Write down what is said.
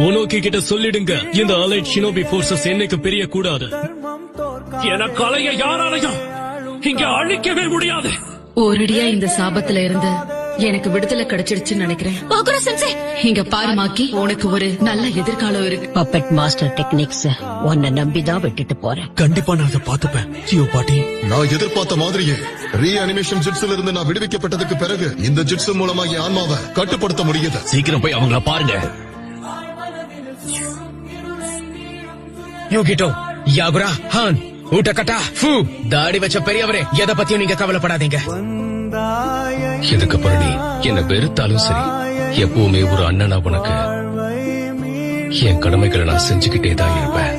உனோக்கி கிட்ட சொல்லிடுங்க, இந்த அலைட் ஷினோபி போர்சஸ் என்னைக்கு பிரிய கூடாது. எனக்கு அலைய யாராலையும் இங்க அழிக்கவே முடியாது. ஒரடியா இந்த சாபத்துல இருந்து எனக்கு விடுதலை கிடைச்சிடுச்சுன்னு நினைக்கிறேன். இங்க பாரு மாக்கி, உனக்கு ஒரு நல்ல எதிர்காலம் இருக்கு. பப்பெட் மாஸ்டர் டெக்னிக்ஸ் உன்னை நம்பிதான் விட்டுட்டு போறேன். கண்டிப்பா நான் அதை பாத்துப்பேன். ஜியோ பாட்டி, நான் எதிர்பார்த்த மாதிரியே ரீஅனிமேஷன் ஜிட்ஸ்ல இருந்து நான் விடுவிக்கப்பட்டதுக்கு பிறகு இந்த ஜிட்ஸ் மூலமா என் ஆன்மாவை கட்டுப்படுத்த முடியுது. சீக்கிரம் போய் அவங்கள பாருங்க. யோகிட்டோ, யாகுரா, ஹான், ஊட்டக்கட்டா, ஃபூ, தாடி வச்ச பெரியவரே, எதை பத்தியும் நீங்க கவலைப்படாதீங்க. இதுக்கப்புறம் நீ என்ன வெறுத்தாலும் சரி, எப்பவுமே ஒரு அண்ணனா உனக்கு என் கடமைகளை நான் செஞ்சுக்கிட்டே தான் இருப்பேன்.